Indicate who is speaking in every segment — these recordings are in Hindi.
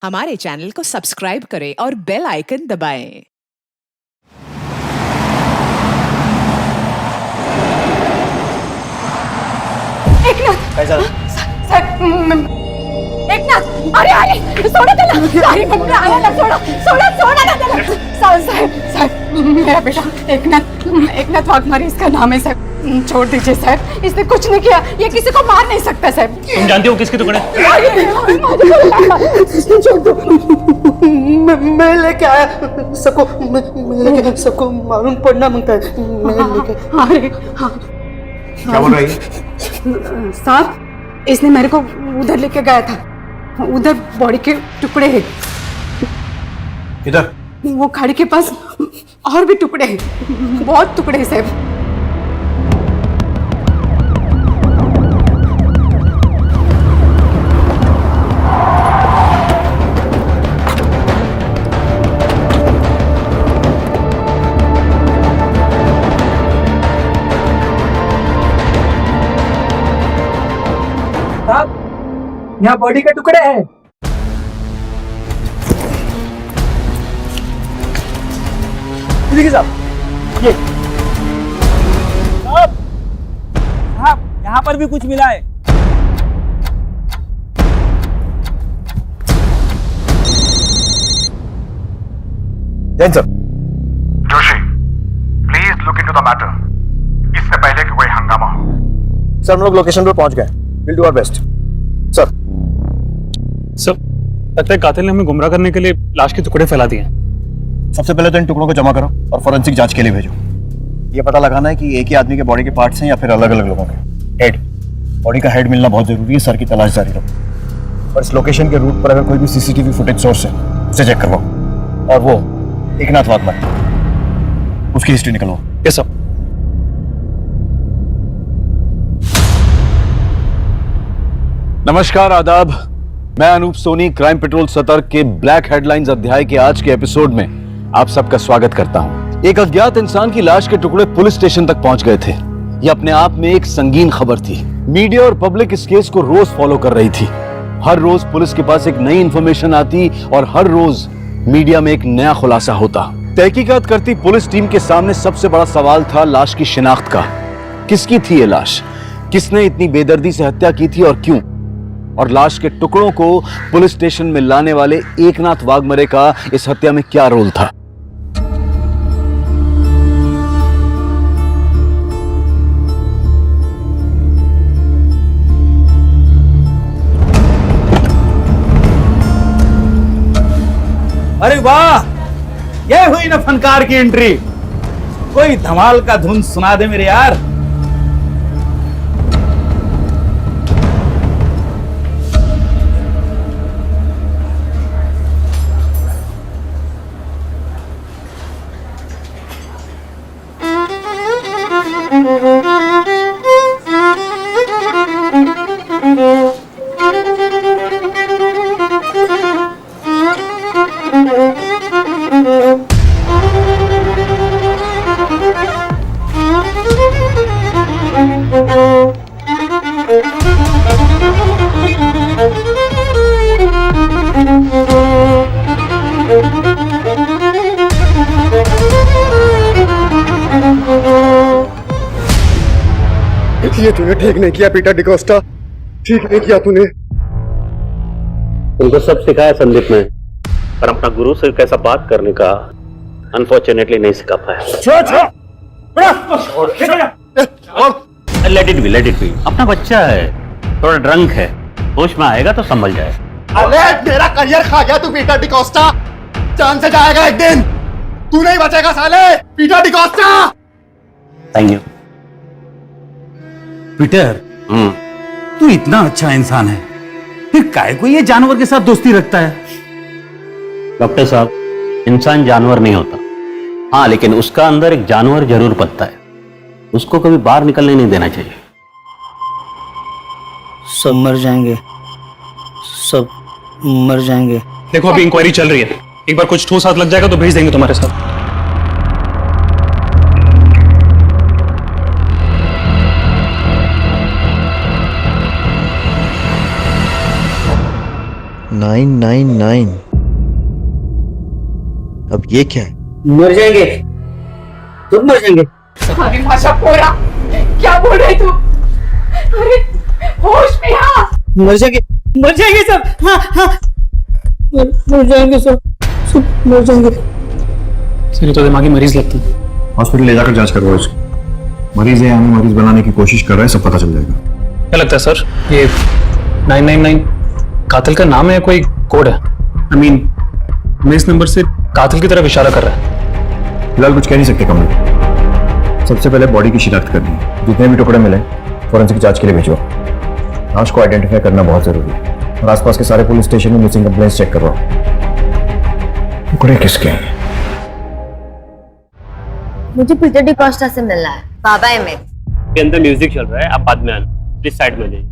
Speaker 1: हमारे चैनल को सब्सक्राइब करें और बेल आइकन दबाएं।
Speaker 2: कैसा?
Speaker 3: एकनाथ, अरे अरे सोडा त्याला, सारी बंद आया ना, सोडा ना त्याला. साहब मेरा बेटा एकनाथ वाघमारे इसका नाम है साहब. छोड़ दीजिए साहब, इसने कुछ नहीं किया, ये किसी को मार नहीं सकता साहब.
Speaker 2: तुम जानते हो किसके टुकड़े?
Speaker 4: छोड़ दो, मैं लेके आया सबको, मैं लेके सबको मालूम पड़ना मांगता है. मैं लेके.
Speaker 3: अरे हाँ
Speaker 2: क्या बोल रही है?
Speaker 3: साहब, इसने मेरे को उधर लेके गया था, उधर बॉडी के टुकड़े हैं.
Speaker 2: इधर
Speaker 3: वो खाड़ी के पास और भी टुकड़े हैं, बहुत टुकड़े हैं साहब.
Speaker 4: यहाँ बॉडी के टुकड़े हैं. देखिए साहब, ये साहब यहाँ पर भी कुछ मिला है.
Speaker 2: Jain sir.
Speaker 5: Joshi, please look into the matter. इससे पहले कि कोई हंगामा हो.
Speaker 2: सर हम लोग लोकेशन पर पहुंच गए. Will do our best. Sir
Speaker 6: लगता है कातिल ने हमें गुमराह करने के लिए लाश के टुकड़े फैला दिए.
Speaker 2: सबसे पहले तो इन टुकड़ों को जमा करो और फोरेंसिक जांच के लिए भेजो. ये पता लगाना है कि एक ही आदमी के बॉडी के पार्ट्स हैं या फिर अलग अलग लोगों के. हेड, बॉडी का हेड मिलना बहुत जरूरी है. सर की तलाश जारी रखो और इस लोकेशन के रूट पर अगर कोई भी सीसीटीवी फुटेज सोर्स है उसे चेक करवाओ. और वो एकनाथ वाघमारे, उसकी हिस्ट्री निकलवाओ.
Speaker 6: Yes sir.
Speaker 7: नमस्कार, आदाब. मैं अनूप सोनी क्राइम पेट्रोल सतर्क के ब्लैक हेडलाइंस अध्याय के आज के एपिसोड में आप सबका स्वागत करता हूं. एक अज्ञात इंसान की लाश के टुकड़े पुलिस स्टेशन तक पहुंच गए थे. यह अपने आप में एक संगीन खबर थी. मीडिया और पब्लिक इस केस को रोज फॉलो कर रही थी. हर रोज पुलिस के पास एक नई इंफॉर्मेशन आती और हर रोज मीडिया में एक नया खुलासा होता. तहकीकात करती पुलिस टीम के सामने सबसे बड़ा सवाल था लाश की शिनाख्त का. किसकी थी ये लाश? किसने इतनी बेदर्दी से हत्या की थी और क्यों? और लाश के टुकड़ों को पुलिस स्टेशन में लाने वाले एकनाथ वाघमारे का इस हत्या में क्या रोल था?
Speaker 8: अरे वाह, ये हुई ना फनकार की एंट्री. कोई धमाल का धुन सुना दे मेरे यार.
Speaker 4: ये तूने ठीक नहीं किया पीटर डिकोस्टा, ठीक नहीं किया तूने.
Speaker 9: तुमको सब सिखाया संदीप ने, पर अपना गुरु से कैसा बात करने का अनफॉर्चुनेटली नहीं सिखा पाया. Let it be. अपना बच्चा है, थोड़ा ड्रंक है, होश में आएगा तो संभल जाए.
Speaker 4: अरे मेरा करियर खा गया तू पीटर डिकोस्टा. जान से जाएगा एक दिन. तू नहीं बचेगा साले Peter D'Costa.
Speaker 9: Thank you.
Speaker 8: Peter, तू इतना अच्छा इंसान है, फिर काहे को ये जानवर के साथ दोस्ती रखता है?
Speaker 9: डॉक्टर साहब, इंसान जानवर नहीं होता. हाँ, लेकिन उसका अंदर एक जानवर जरूर पलता है. उसको कभी बाहर निकलने नहीं देना चाहिए.
Speaker 4: सब मर जाएंगे, सब मर जाएंगे.
Speaker 6: देखो अभी इंक्वायरी चल रही है. एक बार कुछ ठोस हाथ लग जाएगा तो भेज देंगे तुम्हारे साथ.
Speaker 2: 999। अब ये क्या है?
Speaker 4: मर जाएंगे, तुम मर जाएंगे।
Speaker 3: अरे माशा पोरा, क्या बोल रहे तू? अरे होश में आ।
Speaker 4: मर जाएंगे सब। हाँ हाँ, मर जाएंगे सब मर जाएंगे।
Speaker 6: सर ये तो दिमागी मरीज लगता है।
Speaker 2: हॉस्पिटल ले जाकर जांच करवाओ इसको। मरीज है, हमें मरीज बनाने की कोशिश कर रहा है, सब पता चल जाएगा।
Speaker 6: क्या लगता है सर, ये 999 कातिल का नाम है या कोई कोड है? आई मीन हमें इस नंबर से कातिल की तरफ इशारा कर रहा है।
Speaker 2: फिलहाल कुछ कह नहीं सकते कमल। सबसे पहले बॉडी की शिनाख्त करनी है। जितने भी टुकड़े मिले फॉरेंसिक जांच के लिए भेजो। लाश को आइडेंटिफाई करना बहुत जरूरी है और आसपास के सारे पुलिस स्टेशन में मिसिंग कंप्लेंट्स चेक करवाओ। टुकड़े किसके हैं?
Speaker 10: मुझे पीटर डिकोस्टा से मिलना है, बाबा है मेरे।
Speaker 9: के अंदर म्यूजिक चल रहा है, आप बाद में आना, प्लीज साइड में जाइए।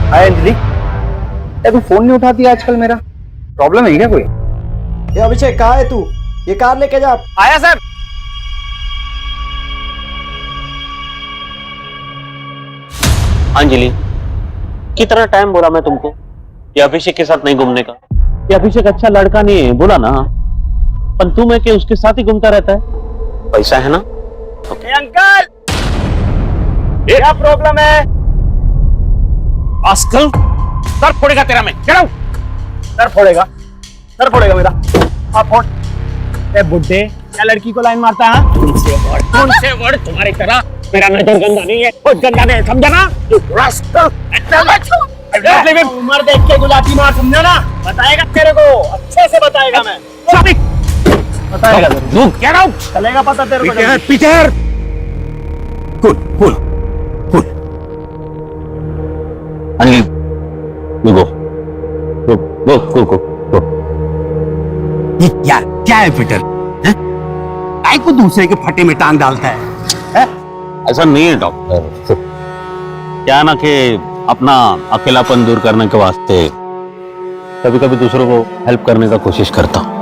Speaker 2: हाय अंजलि, तू फोन नहीं उठाती आजकल, मेरा प्रॉब्लम है क्या कोई?
Speaker 4: ये अभिषेक कहाँ है तू? ये कार लेके जा।
Speaker 8: आया सर।
Speaker 9: अंजलि, कितना टाइम बोला मैं तुमको ये अभिषेक के साथ नहीं घूमने का? ये अभिषेक अच्छा लड़का नहीं है, बोला ना। पर तुम है कि उसके साथ ही घूमता रहता है, पैसा है ना?
Speaker 8: अंकल, क्या प्रॉब्लम है?
Speaker 9: आजकल
Speaker 8: सर फोड़ेगा तेरा मैं। चलो,
Speaker 2: सर फोड़ेगा मेरा। आप फोड़।
Speaker 8: ए बुड्ढे, क्या लड़की को लाइन मारता है? तुमसे वर्ड तुम्हारी तरह मेरा नजर गंदा नहीं है, कुछ गंदा नहीं है, समझा ना? उम्र देख के गुलाटी मार, समझा ना? बताएगा तेरे को, अच्छे से बताएगा मैं। बताएगा तेरे। Get out! चलेगा पता तेरे को। Peter,
Speaker 7: cool.
Speaker 9: अंजलि, गो।
Speaker 8: ये क्या है पीटर? काय को दूसरे के फटे में टांग डालता है?
Speaker 9: ऐसा नहीं है डॉक्टर, क्या ना कि अपना अकेलापन दूर करने के वास्ते कभी कभी दूसरों को हेल्प करने का कोशिश करता हूं।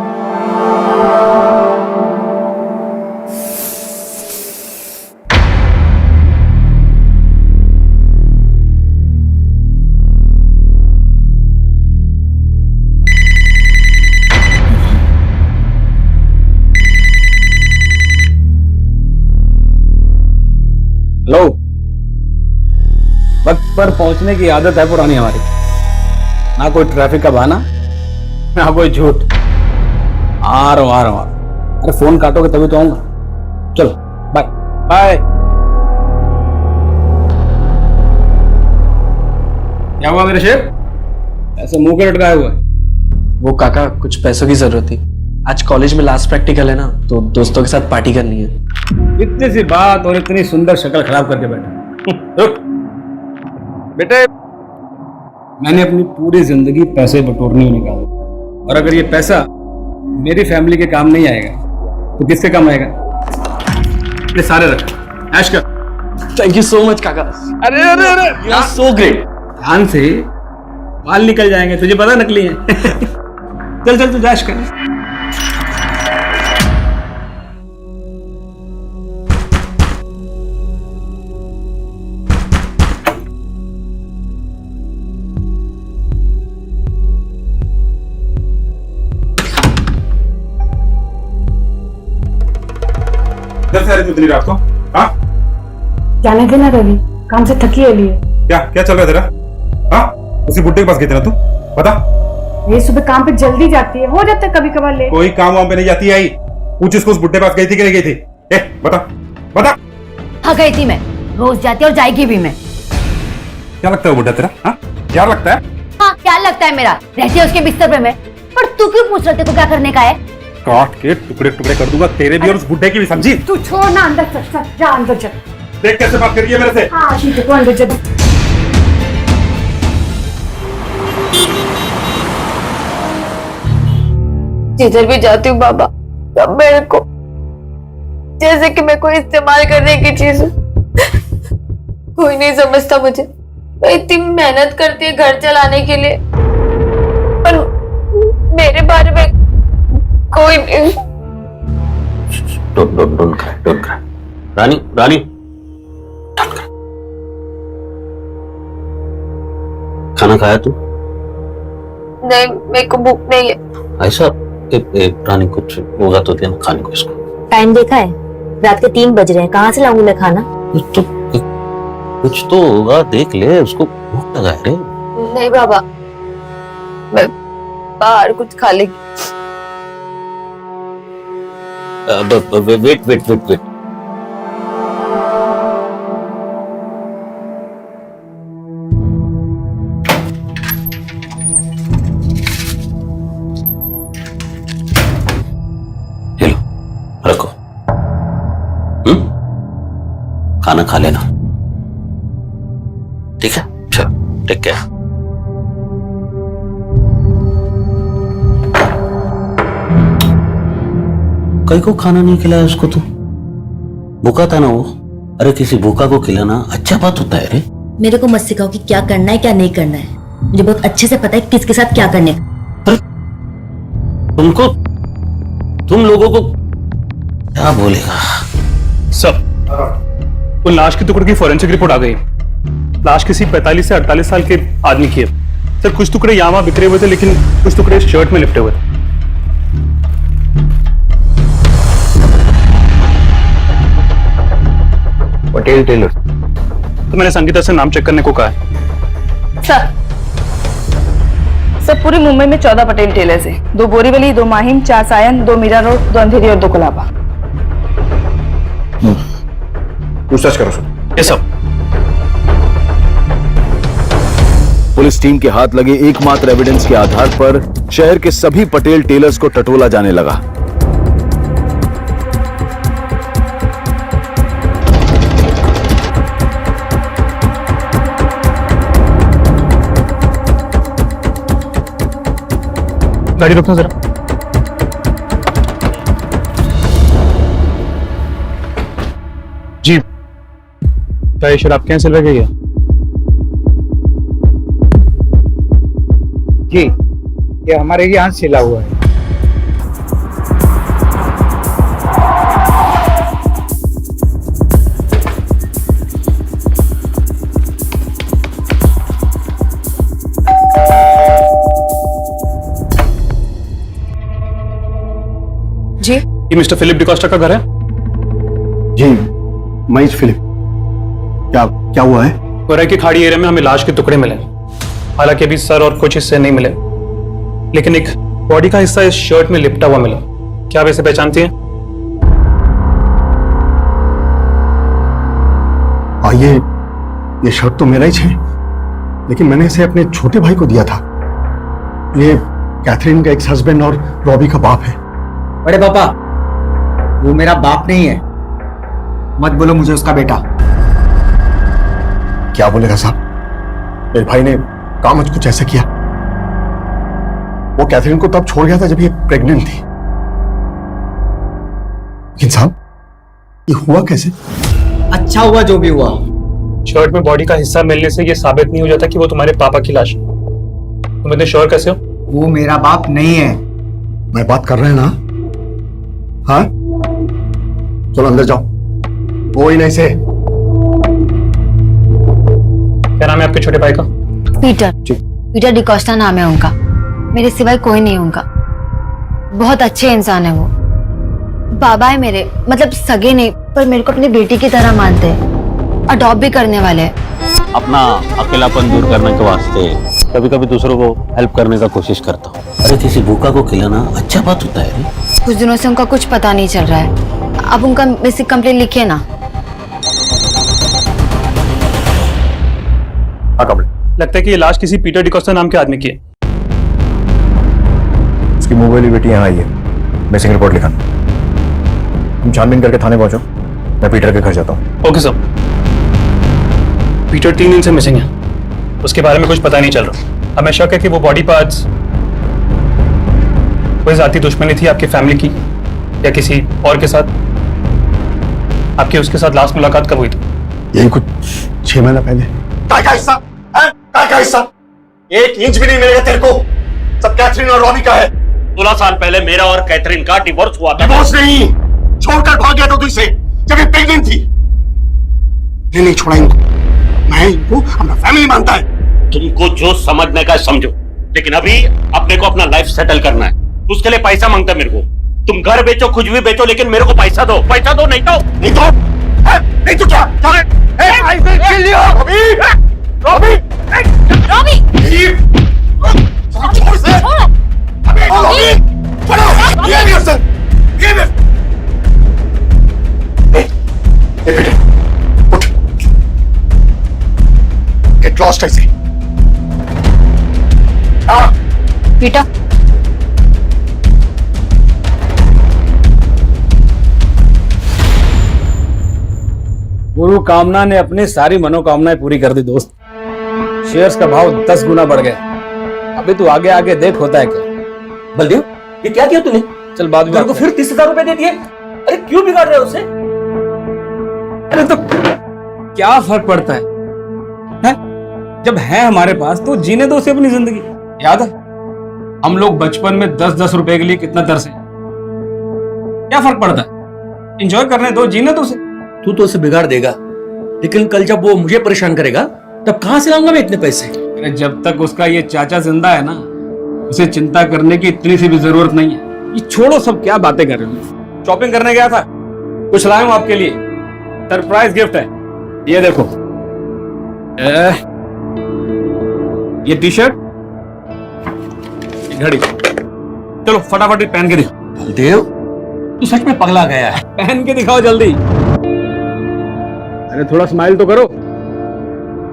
Speaker 8: लो, वक्त पर पहुंचने की आदत है पुरानी हमारी। ना कोई ट्रैफिक का बहाना, ना कोई झूठ। आ रहा हूं। अरे फोन काटोगे तभी तो आऊंगा। चलो, बाय बाय। क्या हुआ मेरे शेर, ऐसे मुंह के लटकाए हुए?
Speaker 11: वो काका, कुछ पैसों की जरूरत थी। आज कॉलेज में लास्ट प्रैक्टिकल है ना, तो दोस्तों के साथ पार्टी करनी है।
Speaker 8: इतनी सी बात और इतनी सुंदर शक्ल खराब करके बैठा। रुक बेटे, मैंने अपनी पूरी जिंदगी पैसे बटोरने में निकाला, और अगर ये पैसा मेरी फैमिली के काम नहीं आएगा तो किसके काम आएगा? ये सारे रख, ऐश कर।
Speaker 11: थैंक यू सो मच काका।
Speaker 8: अरे
Speaker 11: यू आर सो ग्रेट।
Speaker 8: ध्यान से, बाल निकल जाएंगे, तुझे पता नकली है। चल तू ऐश कर।
Speaker 5: इतनी रात को? हाँ,
Speaker 3: जाने देना रवि, काम से थकी है लिए।
Speaker 5: क्या चल रहा है तेरा? हाँ, उसी बुड्ढे के पास गई थी ना तू? बता।
Speaker 3: ये सुबह काम पे जल्दी जाती है, हो जाता है कभी कभार लेट।
Speaker 5: कोई काम वाम पे नहीं जाती आई? पूछ इसको, उस बुड्ढे के पास गई थी कि नहीं गई थी? बता।
Speaker 10: हाँ गई थी मैं, रोज जाती और जाएगी भी मैं।
Speaker 5: क्या लगता है वो बुड्ढा तेरा? हाँ, क्या लगता है?
Speaker 10: हाँ, क्या लगता है मेरा? रहती है उसके बिस्तर पे मैं। पर तू क्यों पूछ रहे थे को क्या करने का है?
Speaker 8: काट के टुकड़े टुकड़े कर दूंगा, तेरे भी और उस बुड्ढे की भी, समझी?
Speaker 3: तू छोड़ ना, अंदर चल चल, जा अंदर चल।
Speaker 8: देख कैसे बात करिए मेरे से।
Speaker 3: हाँ ठीक है, तू अंदर चल।
Speaker 12: जिधर भी जाती हूँ बाबा, सब मेरे को जैसे कि मैं कोई इस्तेमाल करने की चीज हूँ। कोई नहीं समझता मुझे। मैं इतनी मेहनत करती है घर चलाने के लिए, पर मेरे बारे में कोई नहीं।
Speaker 9: Don't cry. Rani Rani, don't cry। खाना खाया तू?
Speaker 12: नहीं, मेरे को भूख नहीं है।
Speaker 9: ऐसा रानी, कुछ होगा तो देना खाने को इसको।
Speaker 10: टाइम देखा है? रात के 3 बज रहे हैं, कहाँ से लाऊंगी मैं खाना?
Speaker 9: कुछ तो होगा, देख ले, उसको भूख लगा है रे।
Speaker 12: नहीं बाबा, मैं बाहर कुछ खा लेगी।
Speaker 9: वेट। ये लो, रखो। खाना खा लेना, ठीक है? चलो, टेक केयर। कई को खाना नहीं खिलाया उसको तो? भूखा था ना वो। अरे किसी भूखा को खिलाना अच्छा बात होता है रे।
Speaker 10: मेरे को मत सिखाओ कि क्या करना है क्या नहीं करना है। मुझे बहुत अच्छे से पता है किसके साथ क्या करने का।
Speaker 9: तुम लोगों को क्या बोलेगा?
Speaker 6: सर, वो लाश के टुकड़े की फॉरेंसिक रिपोर्ट आ गई। लाश किसी 45 से 48 साल के आदमी की है। सर, कुछ टुकड़े यहाँ वहां बिखरे हुए थे, लेकिन कुछ टुकड़े शर्ट में लिपटे हुए थे।
Speaker 2: पटेल टेलर।
Speaker 6: तो मैंने संगीता से नाम चेक करने को कहा है।
Speaker 12: सर पूरे मुंबई में 14 पटेल टेलर्स हैं। 2 बोरीवली, 2 माहिम, 4 सायन, 2 मीरा रोड, 2 अंधेरी और 2 कोलाबा।
Speaker 2: पूछताछ करो सर।
Speaker 6: ये सब
Speaker 7: पुलिस टीम के हाथ लगे एकमात्र एविडेंस के आधार पर शहर के सभी पटेल टेलर्स को टटोला जाने लगा।
Speaker 6: गाड़ी रोकना जरा। जी, क्या ये शराब कैंसिल रह गई है?
Speaker 13: जी, ये हमारे यहाँ सिला हुआ है।
Speaker 12: जी,
Speaker 6: ये मिस्टर फिलिप डिकोस्टा का घर है?
Speaker 2: जी, महेश फिलिप। क्या हुआ है?
Speaker 6: कोराई की खाड़ी एरिया में हमें लाश के टुकड़े मिले। हालांकि अभी सर और कुछ हिस्से नहीं मिले, लेकिन एक बॉडी का हिस्सा इस शर्ट में लिपटा हुआ मिला। क्या आप इसे पहचानती हैं?
Speaker 2: ये शर्ट तो मेरा ही है, लेकिन मैंने इसे अपने छोटे भाई को दिया था। ये कैथरीन का एक्स हस्बैंड और रॉबी का बाप है।
Speaker 13: बड़े पापा, वो मेरा बाप नहीं है। मत बोलो मुझे उसका बेटा।
Speaker 2: क्या बोलेगा साहब? मेरे भाई ने काम आज कुछ ऐसा किया। वो कैथरीन को तब छोड़ गया था जब ये प्रेग्नेंट थी। लेकिन साहब, ये हुआ कैसे?
Speaker 13: अच्छा हुआ जो भी हुआ।
Speaker 6: शर्ट में बॉडी का हिस्सा मिलने से ये साबित नहीं हो जाता कि वो तुम्हारे पापा की लाश है। तुम इतने श्योर कैसे हो?
Speaker 13: वो मेरा बाप नहीं है।
Speaker 2: मैं बात कर रहे हैं ना? हाँ, चलो अंदर जाओ। वो ही नहीं से।
Speaker 6: क्या नाम है आपके छोटे भाई का?
Speaker 10: पीटर डिकोस्टा नाम है उनका। मेरे सिवाय कोई नहीं उनका। बहुत अच्छे इंसान है वो। बाबा है मेरे, मतलब सगे नहीं, पर मेरे को अपनी बेटी की तरह मानते हैं। अडॉप्ट भी करने वाले हैं।
Speaker 9: अपना अकेलापन दूर करने के वास्ते कभी कभी दूसरों को हेल्प करने का कोशिश करता हूँ। अरे किसी भूखा को खिलाना अच्छा बात होता है।
Speaker 10: कुछ दिनों से उनका कुछ पता नहीं चल रहा है। अब उनका बेसिक कंप्लेंट लिखिए ना।
Speaker 6: लगता है कि ये लाश किसी पीटर डिकोस्टा नाम के आदमी की है।
Speaker 2: उसकी मुंह वाली बेटी यहाँ आई है। मिसिंग रिपोर्ट लिखा। तुम छानबीन करके थाने पहुंचो, मैं पीटर के घर जाता हूँ।
Speaker 6: Okay sir. पीटर 3 दिन से मिसिंग है, उसके बारे में कुछ पता नहीं चल रहा। हमें शक है कि वो बॉडी पार्ट्स कोई जाती दुश्मनी थी आपकी फैमिली की या किसी और के साथ। आपकी उसके साथ लास्ट मुलाकात कब हुई थी?
Speaker 2: यही कुछ 6 महीना पहले।
Speaker 5: काय का हिस्सा? काय का हिस्सा? 1 इंच भी नहीं मिलेगा तेरे को। सब कैथरीन और रॉनी का है।
Speaker 9: 16 साल पहले मेरा और कैथरीन का डिवोर्स हुआ था।
Speaker 5: डिवोर्स नहीं, छोड़कर भाग गया तो तुझसे जब ये प्रेग्नेंट थी। नहीं छोड़ा इनको, मैं इनको अपना फैमिली मानता है।
Speaker 9: तुमको जो समझने का समझो, लेकिन अभी अपने को अपना लाइफ सेटल करना है। उसके लिए पैसा मांगता है मेरे को। तुम घर बेचो, कुछ भी बेचो, लेकिन मेरे को पैसा दो। पैसा दो, नहीं तो
Speaker 5: नहीं तो क्या? I will kill you! Robbie!
Speaker 12: Robbie!
Speaker 5: छोड़ से! अबे रॉबी! चलो! ये भी अफसर! ये भी! ए बेटे, उठ! Get lost ऐसे!
Speaker 12: बेटा
Speaker 8: गुरु कामना ने अपनी सारी मनोकामनाएं पूरी कर दी दोस्त। शेयर्स का भाव 10 गुना बढ़ गया। अभी तू आगे आगे देख होता है क्या।
Speaker 4: बलदेव, ये क्या किया तूने?
Speaker 8: चल बाद में।
Speaker 4: तेरे को फिर 30,000 रुपए दे दिए। अरे क्यों बिगाड़ रहे हो उसे?
Speaker 8: अरे तो क्या फर्क पड़ता है? जब है हमारे पास तो जीने दो उसे अपनी जिंदगी। याद है हम लोग बचपन में 10-10 रुपए के लिए कितना तरसे। क्या फर्क पड़ता है? एंजॉय करने दो, जीने दो उसे।
Speaker 4: तू तो उसे बिगाड़ देगा, लेकिन कल जब वो मुझे परेशान करेगा तब कहां से लाऊंगा मैं इतने पैसे?
Speaker 8: अरे जब तक उसका ये चाचा जिंदा है ना, उसे चिंता करने की इतनी सी भी जरूरत नहीं है। ये छोड़ो, सब क्या बातें कर रहे हो। शॉपिंग करने गया था, कुछ लाया हूं आपके लिए, सरप्राइज गिफ्ट है। ये देखो, ये टी शर्ट, घड़ी। चलो फटाफट पहन के दिखाओ।
Speaker 4: बलदेव, तू सच में पगला गया है।
Speaker 8: पहन के दिखाओ जल्दी। अरे थोड़ा स्माइल तो करो,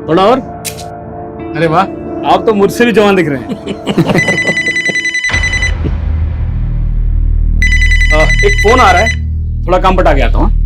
Speaker 8: थोड़ा और। अरे वाह, आप तो मुझसे भी जवान दिख रहे हैं। एक फोन आ रहा है, थोड़ा काम पटा के आता हूँ।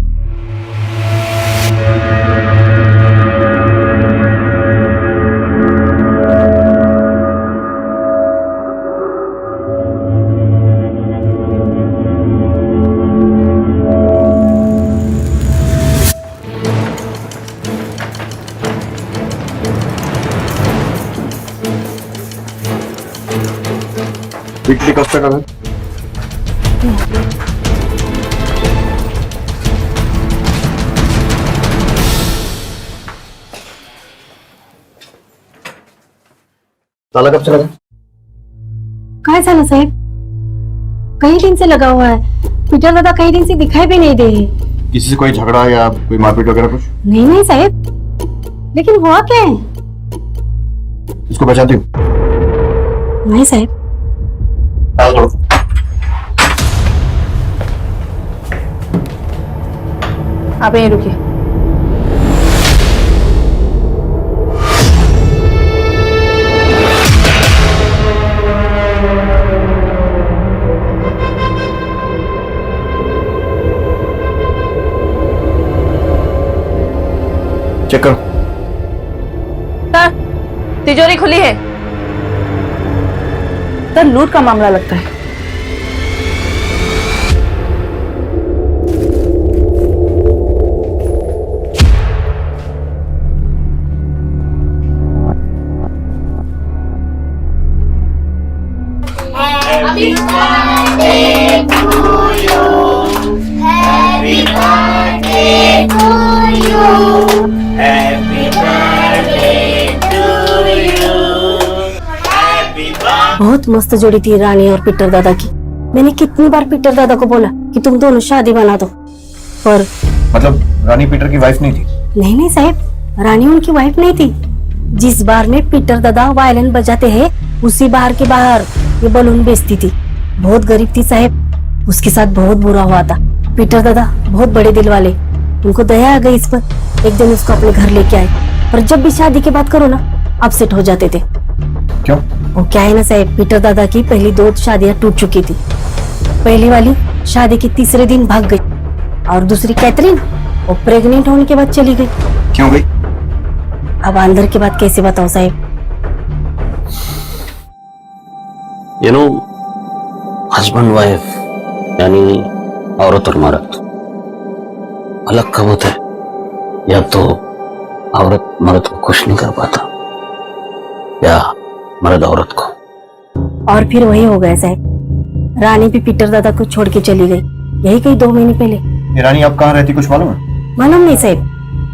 Speaker 2: वीकली कब तक है? ताला कब से लगा?
Speaker 3: काय झालं साहेब? कई दिन से लगा हुआ है। पीटर दादा कई दिन से दिखाई भी नहीं दे।
Speaker 2: किसी से कोई झगड़ा या कोई मारपीट वगैरह कुछ?
Speaker 3: नहीं साहब, लेकिन हुआ क्या है?
Speaker 2: इसको पहचानती हो?
Speaker 3: नहीं साहब।
Speaker 12: आप यहीं रुकिए।
Speaker 2: चेक करो।
Speaker 12: सर, तिजोरी खुली है। सर, लूट का मामला लगता है।
Speaker 3: Happy birthday to you. Happy birthday to you. Happy birthday to you. Happy birthday. बहुत मस्त जोड़ी थी रानी और पीटर दादा की। मैंने कितनी बार पीटर दादा को बोला कि तुम दोनों शादी बना दो, पर
Speaker 2: मतलब रानी पीटर की वाइफ नहीं थी?
Speaker 3: नहीं साहब, रानी उनकी वाइफ नहीं थी। जिस बार में पीटर दादा वायलिन बजाते हैं उसी बार के बाहर ये बलून बेचती थी। बहुत गरीब थी साहब, उसके साथ बहुत बुरा हुआ था। पीटर दादा बहुत बड़े दिल वाले, उनको दया आ गई इस पर। एक दिन उसको अपने घर लेके आए, पर जब भी शादी की बात करो ना अपसेट हो जाते थे।
Speaker 2: क्यों?
Speaker 3: वो क्या है ना साहब, पीटर दादा की पहली 2 शादियां टूट चुकी थी। पहली वाली शादी के तीसरे दिन भाग गई और दूसरी कैथरीन वो प्रेग्नेंट होने के बाद चली गई।
Speaker 2: क्यों गई?
Speaker 3: अब अंदर की बात कैसे बताओ साहब?
Speaker 9: यू नो, हस्बैंड वाइफ यानी औरत और मर्द अलग कब होता है? या तो औरत मर्द को खुश नहीं कर पाता या मर्द औरत को।
Speaker 3: और फिर वही हो गया साहब, रानी भी पीटर दादा को छोड़ के चली गई, यही कहीं 2 महीने पहले।
Speaker 2: ये रानी अब कहाँ रहती कुछ मालूम है?
Speaker 3: मालूम नहीं साहब,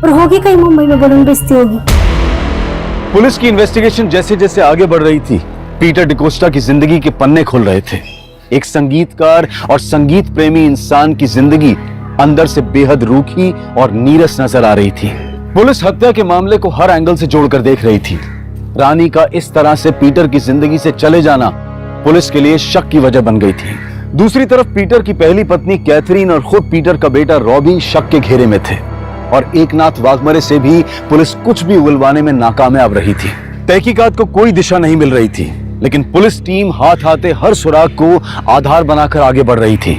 Speaker 3: पर होगी कहीं मुंबई में बलून बेचती होगी।
Speaker 7: पुलिस की इन्वेस्टिगेशन जैसे जैसे आगे बढ़ रही थी, पीटर डिकोस्टा की जिंदगी के पन्ने खुल रहे थे। एक संगीतकार और संगीत प्रेमी इंसान की जिंदगी अंदर से बेहद रूखी और नीरस नजर आ रही थी। पुलिस हत्या के मामले को हर एंगल से जोड़कर देख रही थी। रानी का इस तरह से पीटर की जिंदगी से चले जाना पुलिस के लिए शक की वजह बन गई थी। दूसरी तरफ पीटर की पहली पत्नी कैथरीन और खुद पीटर का बेटा रॉबी शक के घेरे में थे और एकनाथ वाघमरे से भी पुलिस कुछ भी उगलवाने में नाकामयाब रही थी। तहकीकात को कोई दिशा नहीं मिल रही थी, लेकिन पुलिस टीम हाथ आते हर सुराग को आधार बनाकर आगे बढ़ रही थी।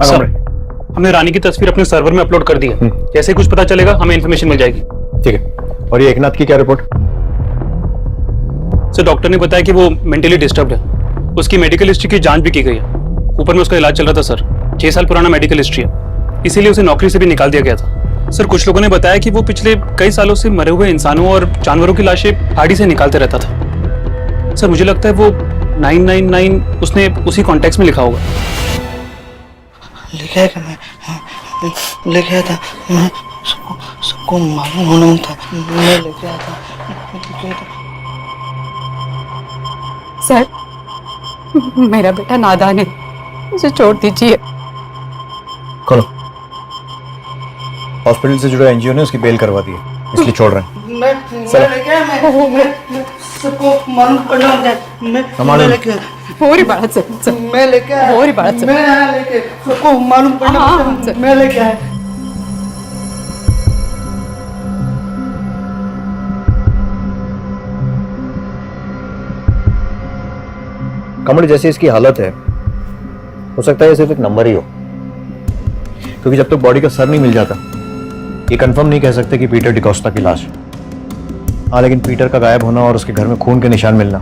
Speaker 6: सर, हमने रानी की तस्वीर अपने सर्वर में अपलोड कर दी है। जैसे ही कुछ पता चलेगा हमें इन्फॉर्मेशन मिल जाएगी।
Speaker 2: ठीक है। और ये एकनाथ की क्या रिपोर्ट?
Speaker 6: सर, डॉक्टर ने बताया कि वो मेंटली डिस्टर्ब्ड है। उसकी मेडिकल हिस्ट्री की जांच भी की गई है। ऊपर में उसका इलाज चल रहा था सर। 6 साल पुराना मेडिकल हिस्ट्री है, इसीलिए उसे नौकरी से भी निकाल दिया गया था। सर, कुछ लोगों ने बताया कि वो पिछले कई सालों से मरे हुए इंसानों और जानवरों की लाशें गाड़ी से निकालते रहता था। सर, मुझे लगता है वो 999 उसने उसी कॉन्टेक्स्ट में लिखा होगा।
Speaker 4: लिखा है कि मैं लेके आया था, मैं सबको मालूम होना था, मैं लेके आया था।
Speaker 3: सर, मेरा बेटा नादान है, उसे छोड़ दीजिए।
Speaker 2: करो, हॉस्पिटल से जुड़े एनजीओ ने उसकी बेल करवा दी है, इसलिए छोड़ रहे हैं।
Speaker 4: मैं लेके आया, मैं सबको मालूम पड़ना चाहिए। मैं लेके आया,
Speaker 3: होरी बात सर,
Speaker 4: मैं लेके आया,
Speaker 3: होरी बात सर,
Speaker 4: मैं आया लेके, सबको मालूम पड़ना चाहिए, मैं लेके आया।
Speaker 2: कमल, जैसे इसकी हालत है, हो सकता है ये सिर्फ एक नंबर ही हो, क्योंकि जब तक बॉडी का सर नहीं मिल जाता ये कंफर्म नहीं कह सकते कि पीटर डिकोस्टा की लाश है। हाँ, लेकिन पीटर का गायब होना और उसके घर में खून के निशान मिलना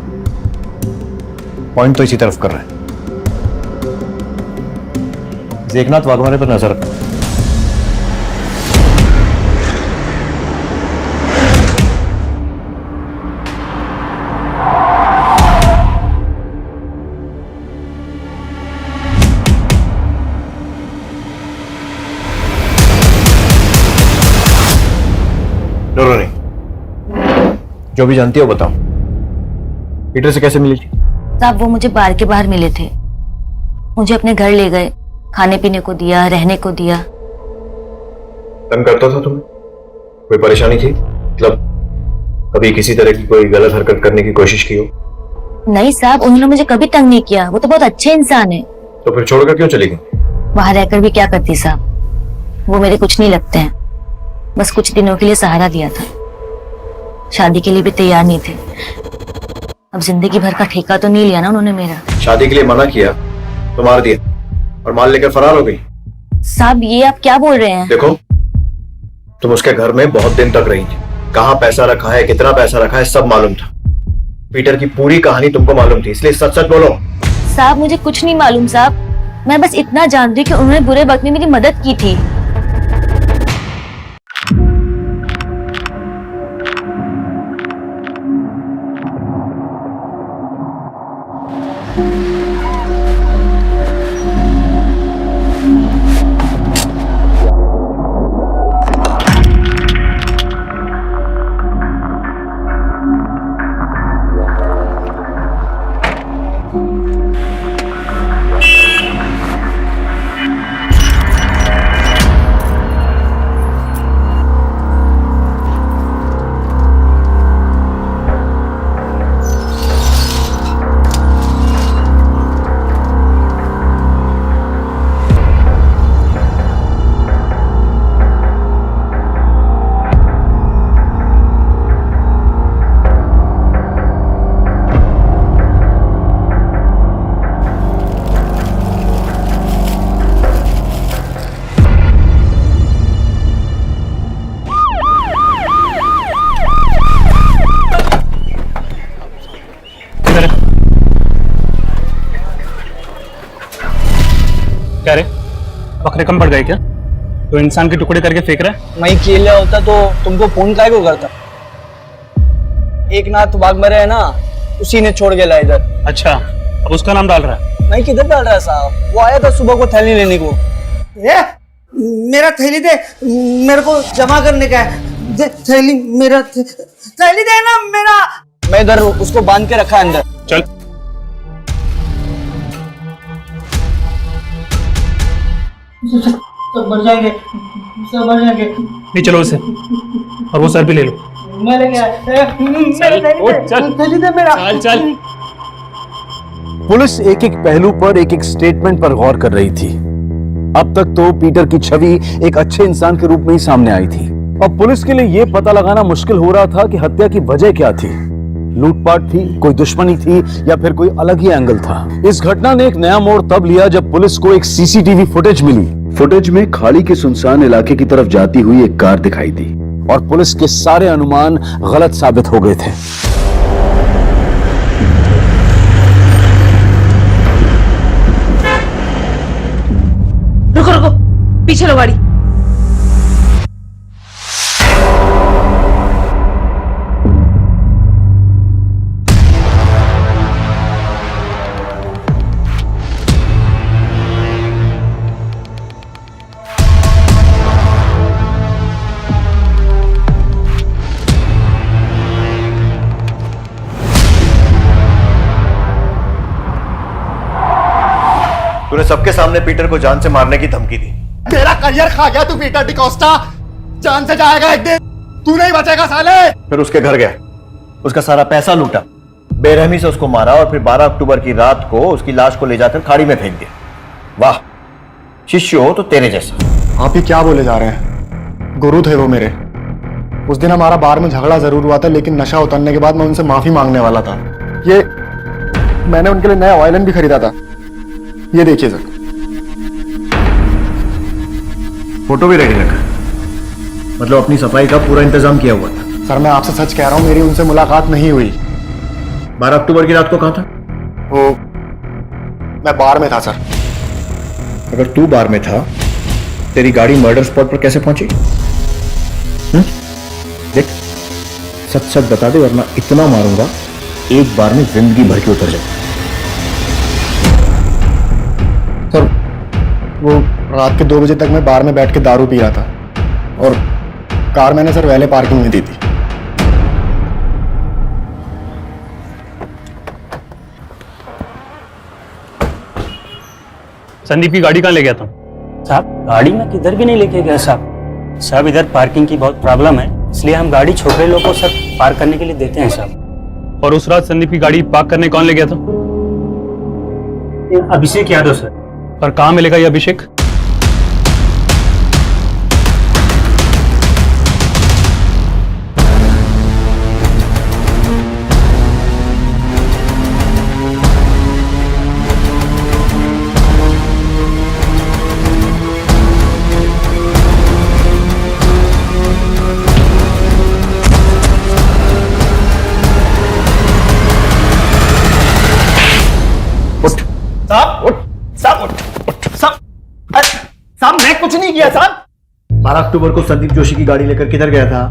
Speaker 2: पॉइंट तो इसी तरफ कर रहे हैं। एकनाथ वाघमारे पर नजर रखना। डरो नहीं, जो भी जानती हो बताओ। पीटर से कैसे मिली थी?
Speaker 10: साहब, वो मुझे बार के बाहर मिले थे, मुझे अपने घर ले गए, खाने पीने को दिया, रहने को दिया।
Speaker 2: तंग करता था तुम्हें? कोई परेशानी थी? मतलब कभी किसी तरह की कोई गलत हरकत करने की कोशिश की हो?
Speaker 10: नहीं साहब, उन्होंने मुझे कभी तंग नहीं किया, वो तो बहुत अच्छे इंसान है।
Speaker 2: तो फिर छोड़कर क्यों चली गई?
Speaker 10: वहां रहकर भी क्या करती साहब, वो मेरे कुछ नहीं लगते हैं, बस कुछ दिनों के लिए सहारा दिया था। शादी के लिए भी तैयार नहीं थे। अब जिंदगी भर का ठेका तो नहीं लिया ना उन्होंने मेरा।
Speaker 2: शादी के लिए मना किया तो मार दिया और माल लेकर फरार हो गई।
Speaker 10: साहब, ये आप क्या बोल रहे हैं?
Speaker 2: देखो, तुम उसके घर में बहुत दिन तक रही थी, कहाँ पैसा रखा है, कितना पैसा रखा है, सब मालूम था। पीटर की पूरी कहानी तुमको मालूम थी, इसलिए सच सच बोलो।
Speaker 10: साहब, मुझे कुछ नहीं मालूम साहब, मैं बस इतना जानती हूँ कि उन्होंने बुरे वक्त में मेरी मदद की थी।
Speaker 6: नखरे कम पड़ गए क्या? तो इंसान के टुकड़े करके फेंक रहा है।
Speaker 13: मैं अकेले होता तो तुमको फोन काहे को करता? एक नाथ बाग मरे है ना, उसी ने छोड़ के लाया इधर।
Speaker 6: अच्छा, अब उसका नाम डाल रहा है।
Speaker 13: मैं किधर डाल रहा है साहब? वो आया था सुबह को थैली लेने को।
Speaker 4: मेरा थैली दे, मेरे को जमा करने का है। दे थैली, मेरा थैली दे ना मेरा।
Speaker 13: मैं इधर उसको बांध के रखा है अंदर।
Speaker 6: चल।
Speaker 4: सब मर जाएंगे, सब मर जाएंगे।
Speaker 6: नहीं, चलो उसे, और वो सर भी ले लो।
Speaker 4: मैं लेके आया। थैली दे मेरा।
Speaker 6: चल चल।
Speaker 7: पुलिस एक एक पहलू पर, एक एक स्टेटमेंट पर गौर कर रही थी। अब तक तो पीटर की छवि एक अच्छे इंसान के रूप में ही सामने आई थी। अब पुलिस के लिए यह पता लगाना मुश्किल हो रहा था कि हत्या की वजह क्या थी। लूटपाट थी, कोई दुश्मनी थी, या फिर कोई अलग ही एंगल था। इस घटना ने एक नया मोड़ तब लिया जब पुलिस को एक सीसीटीवी फुटेज मिली। फुटेज में खाड़ी के सुनसान इलाके की तरफ जाती हुई एक कार दिखाई दी और पुलिस के सारे अनुमान गलत साबित हो गए थे।
Speaker 3: रुको रुको, पीछे लो गाड़ी।
Speaker 2: तूने सबके सामने पीटर को जान से मारने की धमकी दी।
Speaker 5: मेरा करियर खा गया तू पीटर डिकोस्टा। जान से जाएगा एक दिन, तू नहीं बचेगा साले।
Speaker 2: फिर उसके घर गया, उसका सारा पैसा लूटा, बेरहमी से उसको मारा और फिर 12 अक्टूबर की रात को उसकी लाश को ले जाकर खाड़ी में फेंक दिया। वाह, शिष्य हो तो तेरे जैसा।
Speaker 5: आप ही क्या बोले जा रहे हैं? गुरु थे वो मेरे। उस दिन हमारा बार में झगड़ा जरूर हुआ था, लेकिन नशा उतरने के बाद मैं उनसे माफी मांगने वाला था। ये मैंने उनके लिए नया वायलिन भी खरीदा था। ये देखिए सर,
Speaker 2: फोटो भी रेडी रखा, मतलब अपनी सफाई का पूरा इंतजाम किया हुआ था।
Speaker 5: सर मैं आपसे सच कह रहा हूं, मेरी उनसे मुलाकात नहीं हुई।
Speaker 2: 12 अक्टूबर की रात को कहां था?
Speaker 5: वो मैं बार में था सर।
Speaker 2: अगर तू बार में था, तेरी गाड़ी मर्डर स्पॉट पर कैसे पहुंची? देख, सच सच बता दे वरना इतना मारूंगा एक बार में जिंदगी भर की उतर जाए।
Speaker 5: सर वो रात के 2 बजे तक मैं बार में बैठ के दारू पी रहा था और कार मैंने सर वैले पार्किंग में दी थी।
Speaker 6: संदीप की गाड़ी कहाँ ले गया था?
Speaker 13: साहब गाड़ी में किधर भी नहीं लेके गया साहब। साहब इधर पार्किंग की बहुत प्रॉब्लम है, इसलिए हम गाड़ी छोटे लोगों को सर पार्क करने के लिए देते हैं साहब।
Speaker 6: और उस रात संदीप की गाड़ी पार्क करने कौन ले गया था?
Speaker 13: अभिषेक यादव सर।
Speaker 6: और कहाँ मिलेगा ये अभिषेक?
Speaker 5: साहब मैं कुछ नहीं किया साहब।
Speaker 2: 12 अक्टूबर को संदीप जोशी की गाड़ी लेकर किधर गया था?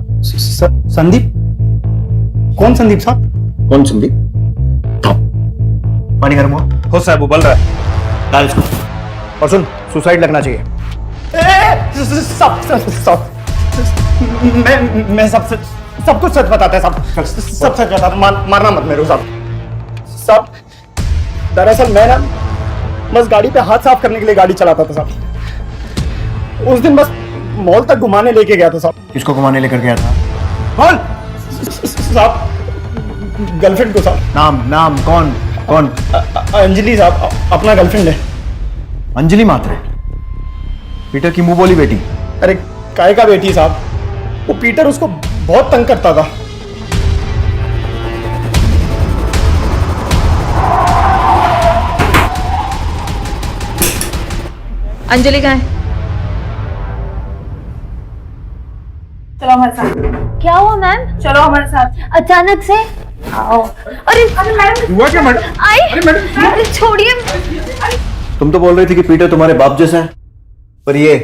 Speaker 5: संदीप? कौन संदीप साहब?
Speaker 2: कौन संदीप? पानी गर्म हो
Speaker 6: साहब, उबल रहा है।
Speaker 2: डाल इसको। और सुन, सुसाइड लगना चाहिए।
Speaker 5: मैं सब कुछ सच बताता है साहब। सब सच बताता, मारना मत मेरे को साहब। दरअसल मैं ना बस गाड़ी पे हाथ साफ करने के लिए गाड़ी चलाता था साहब। उस दिन बस मॉल तक घुमाने लेके गया था साहब।
Speaker 2: किसको घुमाने लेकर गया था?
Speaker 5: कौन साहब? गर्लफ्रेंड को साहब।
Speaker 2: नाम कौन?
Speaker 5: अंजलि साहब, अपना गर्लफ्रेंड है।
Speaker 2: अंजलि मात्रे, पीटर की मुंह बोली बेटी।
Speaker 5: अरे काय का बेटी साहब, वो पीटर उसको बहुत तंग करता था।
Speaker 3: अंजलि कहाँ है? चलो हमारे साथ।
Speaker 10: क्या हुआ मैम?
Speaker 3: चलो हमारे साथ।
Speaker 10: अचानक से?
Speaker 3: आओ।
Speaker 10: अरे
Speaker 3: मैडम,
Speaker 5: हुआ क्या मैडम?
Speaker 10: आई, अरे छोड़िए।
Speaker 2: तुम तो बोल रही थी कि पीटर तुम्हारे बाप जैसा है, पर ये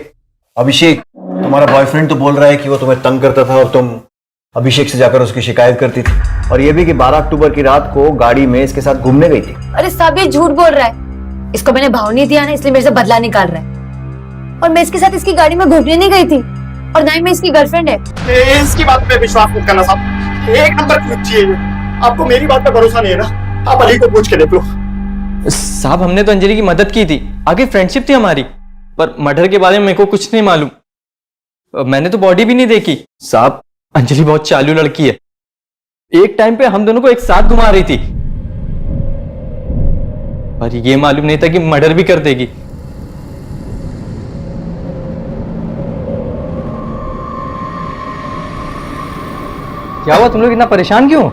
Speaker 2: अभिषेक तुम्हारा बॉयफ्रेंड तो बोल रहा है कि वो तुम्हें तंग करता था और तुम अभिषेक से जाकर उसकी शिकायत करती थी, और ये भी कि 12 अक्टूबर की रात को गाड़ी में इसके साथ घूमने गई थी।
Speaker 10: अरे साहब ये झूठ बोल रहा है, इसको मैंने भाव नहीं दिया ना, इसलिए मेरे से बदला निकाल रहा है। और मैं इसके साथ इसकी गाड़ी में घूमने नहीं गई थी, और ना ही मैं इसकी गर्लफ्रेंड है।
Speaker 5: इसकी बात पे विश्वास मत करना साहब, एक नंबर की बच्ची है ये। आपको मेरी बात पे भरोसा नहीं है ना, आप अली को पूछ के देख लो।
Speaker 11: साहब हमने तो अंजलि की मदद की थी, आगे फ्रेंडशिप थी हमारी, पर मर्डर के बारे में मेरे को कुछ नहीं मालूम। मैंने तो बॉडी भी नहीं देखी। साहब अंजलि बहुत चालू लड़की है, एक टाइम पे हम दोनों को एक साथ घुमा रही थी, पर ये मालूम नहीं था कि मर्डर भी कर देगी। क्या हुआ, तुम लोग इतना परेशान क्यों?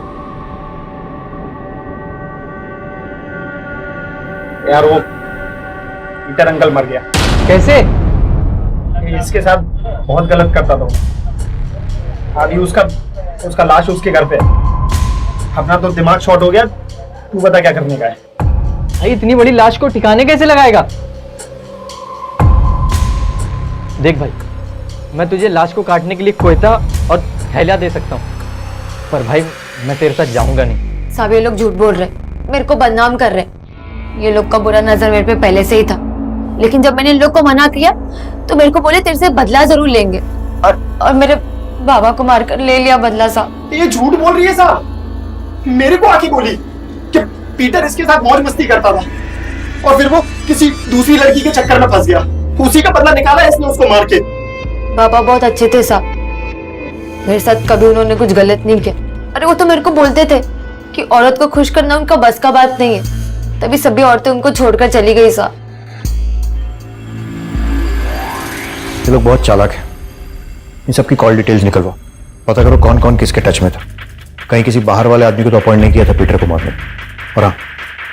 Speaker 5: यार वो पीटर अंकल मर गया।
Speaker 11: कैसे?
Speaker 5: इसके साथ बहुत गलत करता था वो। अभी उसका लाश उसके घर पे है। अपना तो दिमाग शॉर्ट हो गया, तू बता क्या करने का है।
Speaker 11: भाई इतनी बड़ी लाश को ठिकाने कैसे लगाएगा? देख भाई, मैं तुझे लाश को काटने के लिए कोयता और थैला दे सकता हूँ, पर भाई मैं तेरे साथ जाऊंगा नहीं।
Speaker 10: साहब ये लोग झूठ बोल रहे, मेरे को बदनाम कर रहे। ये लोग का बुरा नजर मेरे पे पहले से ही था, लेकिन जब मैंने इन लोग को मना किया तो मेरे को बोले तेरे से बदला जरूर लेंगे, और मेरे बाबा को मारकर ले लिया बदला। साहब
Speaker 5: ये झूठ बोल रही है साहब, मेरे को आके बोली कि पीटर इसके साथ मौज मस्ती करता था और फिर वो किसी दूसरी लड़की के चक्कर में फंस गया, उसी का बदला निकाला इसने उसको मार के।
Speaker 10: बाबा बहुत अच्छे थे साहब, मेरे साथ कभी उन्होंने कुछ गलत नहीं किया। अरे वो तो मेरे को बोलते थे कि औरत को खुश करना उनका बस का बात नहीं है, तभी सभी औरतें उनको छोड़कर चली गई। साहब
Speaker 2: ये लोग बहुत चालाक हैं, इन सबकी कॉल डिटेल्स निकलवाओ, पता करो कौन कौन किसके टच में था। कहीं किसी बाहर वाले आदमी को तो अपॉइंट नहीं किया था पीटर को मारने। और हाँ,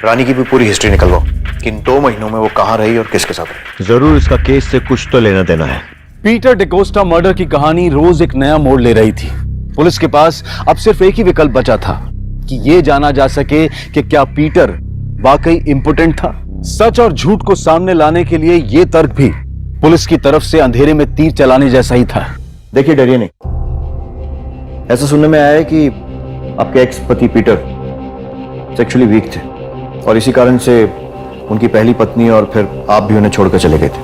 Speaker 2: रानी की भी पूरी हिस्ट्री निकलवाओ कि इन 2 महीनों में वो कहाँ रही और किसके साथ रही।
Speaker 7: जरूर इसका केस से कुछ तो लेना देना है। पीटर डिकोस्टा मर्डर की कहानी रोज एक नया मोड़ ले रही थी। पुलिस के पास अब सिर्फ एक ही विकल्प बचा था कि ये जाना जा सके कि क्या पीटर वाकई इंपोर्टेंट था। सच और झूठ को सामने लाने के लिए ये तर्क भी पुलिस की तरफ से अंधेरे में तीर चलाने जैसा ही था।
Speaker 2: देखिए डरिए नहीं, ऐसा सुनने में आया है कि आपके एक्स पति पीटर सेक्सुअली वीक थे और इसी कारण से उनकी पहली पत्नी और फिर आप भी उन्हें छोड़कर चले गए थे।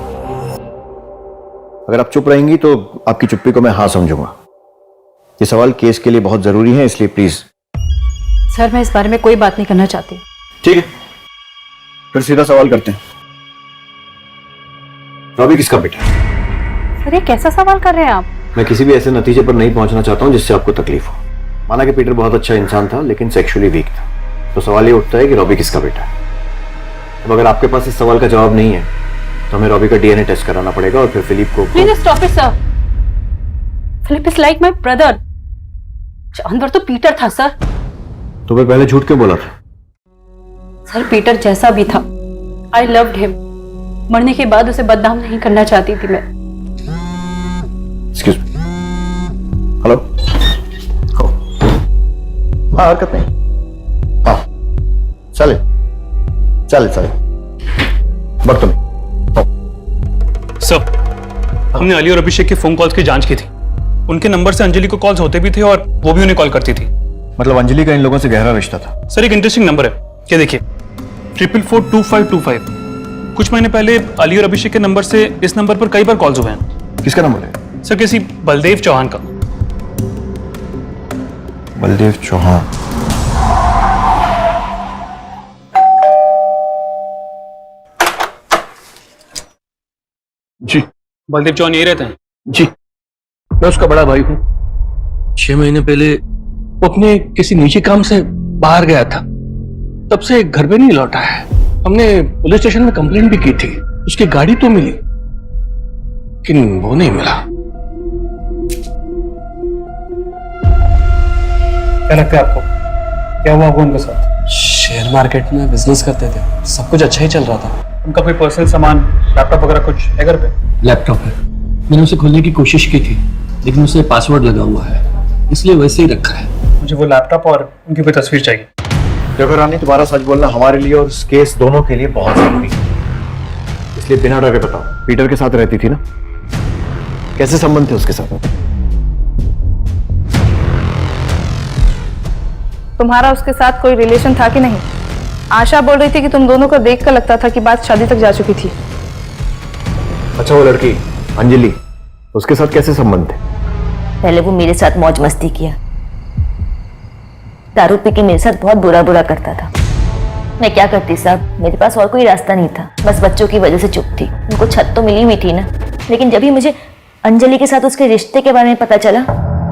Speaker 2: अगर आप चुप रहेंगी तो आपकी चुप्पी को मैं हाँ समझूंगा। ये सवाल केस के लिए बहुत जरूरी है, इसलिए प्लीज।
Speaker 3: सर मैं इस बारे में कोई बात नहीं करना चाहती।
Speaker 2: ठीक है, फिर सीधा सवाल करते हैं। रॉबी किसका बेटा है?
Speaker 3: सर ये कैसा सवाल कर रहे हैं आप?
Speaker 2: मैं किसी भी ऐसे नतीजे पर नहीं पहुंचना चाहता हूं जिससे आपको तकलीफ हो। माना कि पीटर बहुत अच्छा इंसान था लेकिन सेक्सुअली वीक था, तो सवाल ये उठता है कि रॉबी किसका बेटा है। अब अगर आपके पास इस सवाल का जवाब नहीं है तो हमें रॉबी का डीएनए टेस्ट कराना पड़ेगा और फिर फिलिप को।
Speaker 3: Please stop it sir, Philip is like my brother. जानवर तो पीटर था सर।
Speaker 2: तो फिर पहले झूठ क्यों बोला था?
Speaker 3: सर पीटर जैसा भी था, आई लव्ड हिम। मरने के बाद उसे बदनाम नहीं करना चाहती थी मैं।
Speaker 2: Excuse me, hello. हाँ हरकत नहीं, हाँ चले चले चले बट तुम्हें।
Speaker 6: सर हमने अली और अभिषेक के फोन कॉल्स की जांच की थी। उनके नंबर से अंजलि को कॉल्स होते भी थे और वो भी उन्हें कॉल करती थी।
Speaker 2: मतलब अंजलि का इन लोगों से गहरा रिश्ता था?
Speaker 6: सर एक इंटरेस्टिंग नंबर है, क्या देखिए 442525। कुछ महीने पहले अली और अभिषेक के नंबर से इस नंबर पर कई बार कॉल्स हुए हैं।
Speaker 2: किसका नंबर है?
Speaker 6: सर किसी बलदेव चौहान का।
Speaker 2: बलदेव चौहान?
Speaker 8: जी
Speaker 6: बलदेव चौहान यही रहते हैं?
Speaker 8: जी, मैं उसका बड़ा भाई हूँ। 6 महीने पहले वो अपने किसी निजी काम से बाहर गया था, तब से घर पे नहीं लौटा है। हमने पुलिस स्टेशन में कंप्लेंट भी की थी, उसकी गाड़ी तो मिली लेकिन वो नहीं मिला।
Speaker 6: क्या लगता है आपको, क्या हुआ होगा उनके साथ?
Speaker 11: शेयर मार्केट में बिजनेस करते थे, सब कुछ अच्छा ही चल रहा था।
Speaker 6: उनका कोई पर्सनल सामान, लैपटॉप वगैरह कुछ है घर पे?
Speaker 8: लैपटॉप है, मैंने उसे खोलने की कोशिश की थी लेकिन उसे पासवर्ड लगा हुआ है, इसलिए वैसे ही रखा है।
Speaker 6: मुझे वो लैपटॉप और उनकी कोई तस्वीर चाहिए।
Speaker 2: देखो रानी, तुम्हारा सच बोलना हमारे लिए और इस केस दोनों के लिए बहुत जरूरी है। इस इसलिए बिना डरे बताओ, पीटर के साथ रहती थी ना? कैसे संबंध थे उसके साथ?
Speaker 3: तुम्हारा उसके साथ कोई रिलेशन था कि नहीं? आशा बोल रही थी कि तुम दोनों को देखकर लगता था कि बात शादी तक जा चुकी थी।
Speaker 2: अच्छा, वो लड़की अंजलि, उसके साथ कैसे संबंध थे?
Speaker 12: पहले वो मेरे साथ मौज मस्ती किया, दारू पी के मेरे साथ बहुत बुरा बुरा करता था। मैं क्या करती साहब, मेरे पास और कोई रास्ता नहीं था, बस बच्चों की वजह से चुप थी। उनको छत तो मिली हुई थी ना, लेकिन जब भी मुझे अंजलि के साथ उसके रिश्ते के बारे में पता चला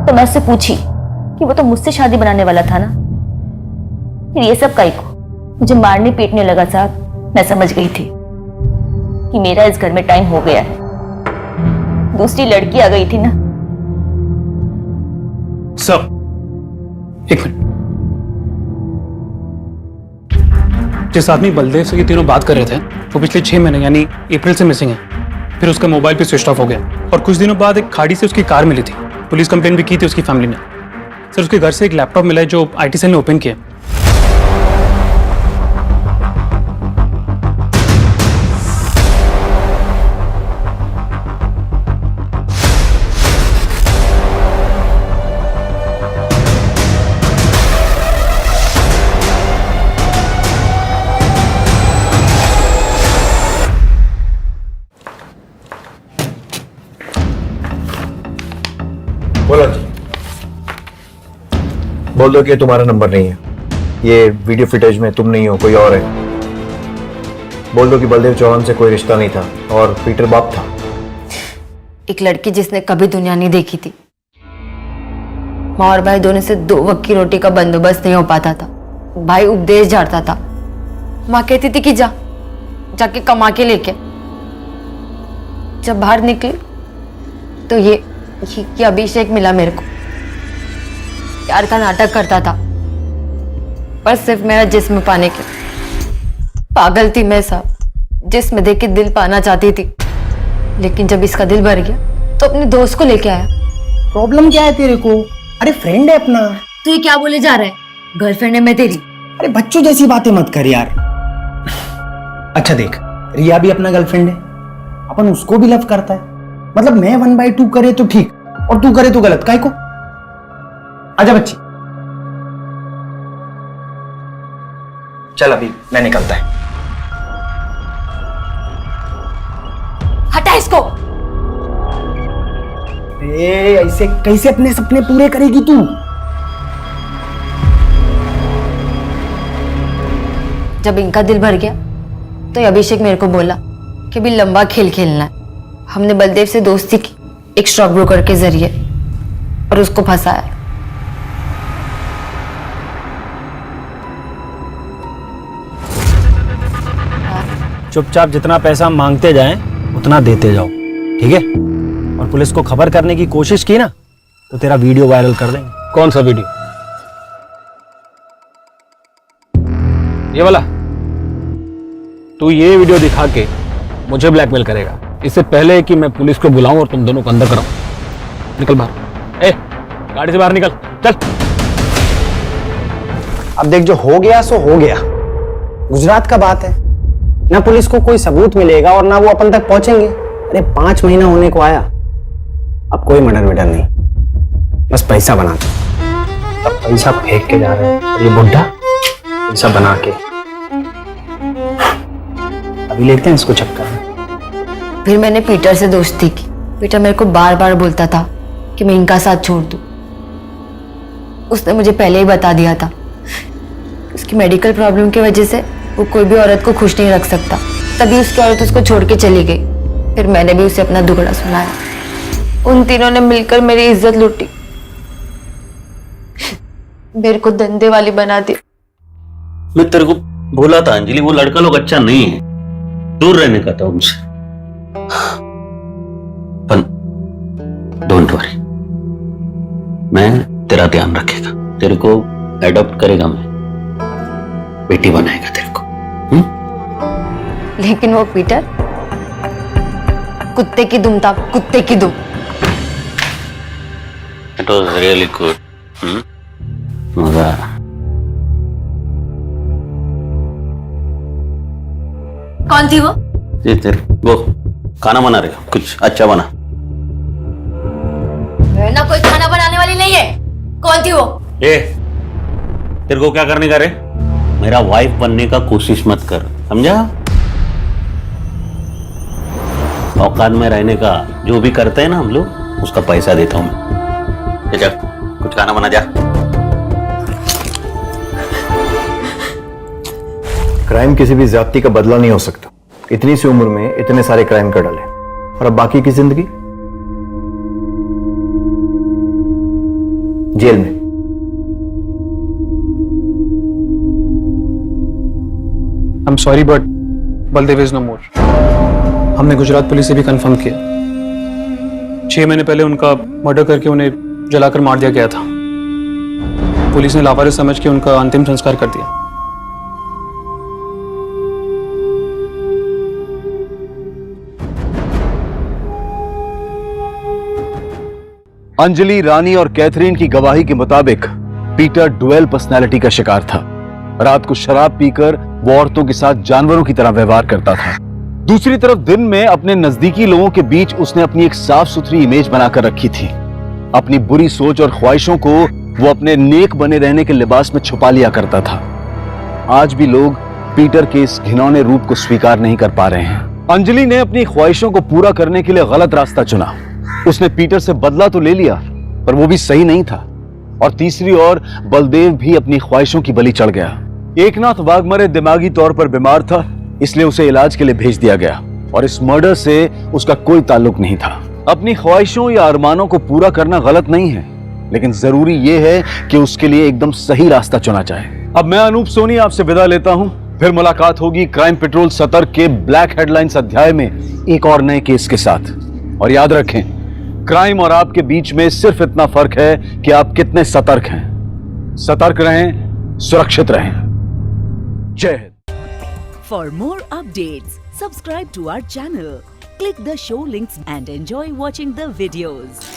Speaker 12: तो मैं उससे पूछी कि वो तो मुझसे शादी बनाने वाला था ना, फिर ये सब काई को? मुझे मारने पीटने लगा साहब। मैं समझ गई थी कि मेरा इस घर में टाइम हो गया है। दूसरी लड़की आ गई थी ना।
Speaker 6: सर, एक मिनट। जिस आदमी बलदेव से ये तीनों बात कर रहे थे वो पिछले 6 महीने यानी अप्रैल से मिसिंग है। फिर उसका मोबाइल भी स्विच ऑफ हो गया और कुछ दिनों बाद एक खाड़ी से उसकी कार मिली थी। पुलिस कंप्लेंट भी की थी उसकी फैमिली ने। सर, उसके घर से एक लैपटॉप मिला है जो आईटी सेल ने ओपन किया।
Speaker 2: बोलो जी। बोल दो कि तुम्हारा नंबर नहीं है, ये वीडियो फुटेज में तुम नहीं हो, कोई और है। बोल दो कि बलदेव चौहान से कोई रिश्ता नहीं था और पीटर बाप था।
Speaker 10: एक लड़की जिसने कभी दुनिया नहीं देखी थी। माँ और भाई दोनों से 2 वक्त की रोटी का बंदोबस्त नहीं हो पाता था। भाई उपदेश झाड़ता था, माँ कहती थी कि जाके कमा के लेके। जब बाहर निकली तो ये अभिषेक मिला मेरे को। प्यार का नाटक करता था पर सिर्फ मेरा जिस्म पाने के। पागल थी मैं साहब, जिस्म देख के दिल पाना चाहती थी, लेकिन जब इसका दिल भर गया तो अपने दोस्त को लेके आया।
Speaker 4: प्रॉब्लम क्या है तेरे को? अरे फ्रेंड है अपना।
Speaker 10: तू ये क्या बोले जा रहा है? गर्लफ्रेंड है मैं तेरी।
Speaker 4: अरे बच्चों जैसी बातें मत कर यार। अच्छा देख, रिया भी अपना गर्लफ्रेंड है, अपन उसको भी लव करता है। मतलब मैं 1/2 करे तो ठीक और तू करे तो गलत, काहे को? आजा बच्ची, चल अभी मैं निकलता है।
Speaker 10: हटा इसको।
Speaker 4: ऐसे कैसे अपने सपने पूरे करेगी तू?
Speaker 10: जब इनका दिल भर गया तो अभिषेक मेरे को बोला कि भी लंबा खेल खेलना है। हमने बलदेव से दोस्ती की एक स्टॉक ब्रोकर के जरिए और उसको फंसाया।
Speaker 13: चुपचाप जितना पैसा मांगते जाएं उतना देते जाओ, ठीक है? और पुलिस को खबर करने की कोशिश की ना तो तेरा वीडियो वायरल कर देंगे।
Speaker 8: कौन सा वीडियो? ये वाला? तू ये वीडियो दिखा के मुझे ब्लैकमेल करेगा इससे पहले कि मैं पुलिस को बुलाऊं और तुम दोनों को अंदर कराऊं। निकल बाहर। गाड़ी से बाहर निकल, चल।
Speaker 4: अब देख, जो हो गया सो हो गया। गुजरात का बात है ना, पुलिस को कोई सबूत मिलेगा और ना वो अपन तक पहुंचेंगे। अरे 5 महीना होने को आया, अब कोई मर्डर वर्डर नहीं, बस पैसा बना के। अब पैसा फेंक के जा रहे हैं और ये बुढ़ा पैसा बना के अभी लेते हैं इसको चक्कर में।
Speaker 10: फिर मैंने पीटर से दोस्ती की। पीटर मेरे को बार बार बोलता था कि मैं इनका साथ छोड़ दूं। उसने मुझे पहले ही बता दिया था उसकी मेडिकल प्रॉब्लम की वजह से वो कोई भी औरत को खुश नहीं रख सकता। तभी उसकी औरत उसको छोड़ के चली गई। फिर मैंने भी उसे अपना दुखड़ा सुनाया। उन तीनों ने मिलकर मेरी इज्जत लूटी, मेरे को धंधे वाली बना दी।
Speaker 9: मैं तेरे को बोला था अंजलि, वो लड़का लोग अच्छा नहीं है, दूर रहने का था उनसे। पर डोंट वरी, मैं तेरा ध्यान रखेगा, तेरे को एडॉप्ट करेगा, मैं बेटी बनाएगा तेरे को।
Speaker 10: लेकिन वो पीटर कुत्ते की दुम था, कुत्ते की दुम।
Speaker 9: It was really good. मजा आ रहा।
Speaker 10: कौन थी वो?
Speaker 9: ये तेरे वो खाना बना रहे हो, कुछ अच्छा बना।
Speaker 10: मैं ना कोई खाना बनाने वाली नहीं है। कौन थी वो?
Speaker 9: ए, तेरे को क्या करने का रे? मेरा वाइफ बनने का कोशिश मत कर, समझा? औकात में रहने का जो भी करते हैं ना हम लोग, उसका पैसा देता हूं मैं। जा, कुछ खाना बना जा।
Speaker 2: क्राइम किसी भी ज्यादती का बदला नहीं हो सकता। इतनी सी उम्र में इतने सारे क्राइम कर डाले, और अब बाकी की जिंदगी जेल में।
Speaker 6: I am sorry but Baldev is no more. हमने गुजरात पुलिस से भी कंफर्म किया, 6 महीने पहले उनका मर्डर करके उन्हें जलाकर मार दिया गया था। पुलिस ने लावारिस समझ के उनका अंतिम संस्कार कर दिया।
Speaker 7: अंजलि, रानी और कैथरीन की गवाही के मुताबिक पीटर डुअल पर्सनैलिटी का शिकार था। रात को शराब पीकर वो औरतों के साथ जानवरों की तरह व्यवहार करता था। दूसरी तरफ दिन में अपने नजदीकी लोगों के बीच उसने अपनी एक साफ सुथरी इमेज बनाकर रखी थी। अपनी बुरी सोच और ख्वाहिशों को वो अपने नेक बने रहने के लिबास में छुपा लिया करता था। आज भी लोग पीटर के इस घिनौने रूप को स्वीकार नहीं कर पा रहे हैं। अंजलि ने अपनी ख्वाहिशों को पूरा करने के लिए गलत रास्ता चुना। उसने पीटर से बदला तो ले लिया, पर वो भी सही नहीं था। और तीसरी ओर बलदेव भी अपनी ख्वाहिशों की बलि चढ़ गया। एकनाथ वाघमरे दिमागी तौर पर बीमार था, इसलिए उसे इलाज के लिए भेज दिया गया, और इस मर्डर से उसका कोई ताल्लुक नहीं था। अपनी ख्वाहिशों या अरमानों को पूरा करना गलत नहीं है, लेकिन जरूरी यह है कि उसके लिए एकदम सही रास्ता चुना जाए। अब मैं अनूप सोनी आपसे विदा लेता हूं। फिर मुलाकात होगी क्राइम पेट्रोल सतर्क के ब्लैक हेडलाइंस अध्याय में एक और नए केस के साथ। और याद रखें, क्राइम और आपके बीच में सिर्फ इतना फर्क है कि आप कितने सतर्क हैं। सतर्क रहें, सुरक्षित रहें। जय Hind.
Speaker 1: For more updates, subscribe to our channel, click the show links and enjoy watching the videos.